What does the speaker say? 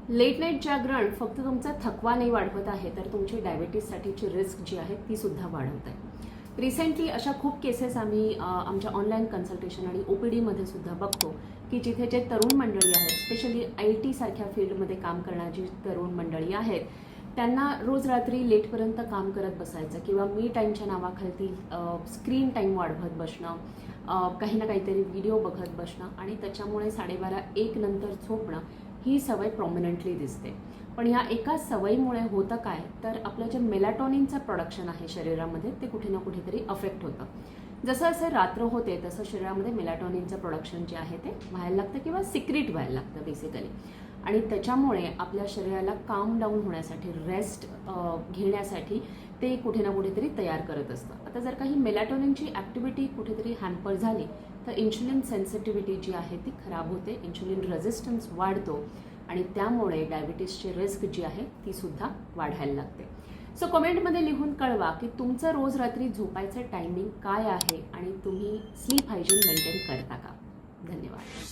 Late night जागरण फक्त तुमचा थकवा नाही वाढवत आहे, तर तुमची डायबिटीजसाठीची रिस्क जी आहे ती सुद्धा वाढवत आहे. रिसेंटली अशा खूप केसेस आम्ही आमच्या ऑनलाईन कन्सल्टेशन आणि OPDमध्ये सुद्धा बघतो की जिथे जे तरुण मंडळी आहेत, स्पेशली IT सारख्या फील्डमध्ये काम करणारी तरुण मंडळी आहेत, त्यांना रोज रात्री लेटपर्यंत काम करत बसायचं किंवा मी टाईमच्या नावाखाली स्क्रीन टाईम वाढवत बसणं, काही ना काहीतरी व्हिडिओ बघत बसणं आणि त्याच्यामुळे 12:30-1 नंतर झोपणं ही सवय प्रॉमिनंटली दिसते. पण ह्या एका सवयीमुळे होतं काय, तर आपलं जे मेलाटॉनिनचं प्रोडक्शन आहे शरीरामध्ये ते कुठे ना कुठेतरी अफेक्ट होतं. जसं असं रात्र होते तसं शरीरामध्ये मेलाटॉनिनचं प्रोडक्शन जे आहे ते व्हायला लागतं किंवा सिक्रीट व्हायला लागतं बेसिकली. आणि त्याच्यामुळे आपल्या शरीराला काम डाऊन होण्यासाठी, रेस्ट घेण्यासाठी ते कुठे ना कुठेतरी तयार करत असतं. आता जर काही मेलाटॉनिनची ॲक्टिव्हिटी कुठेतरी हॅम्पर झाली तर इन्शुलिन सेन्सिटिव्हिटी जी आहे ती खराब होते, इन्शुलिन रेझिस्टन्स वाढतो आणि त्यामुळे डायबिटीसची रिस्क जी आहे ती सुद्धा वाढायला लागते. सो कमेंटमध्ये लिहून कळवा की तुमचं रोज रात्री झोपायचं टायमिंग काय आहे आणि तुम्ही स्लीप हायजीन मेंटेन करता का. धन्यवाद.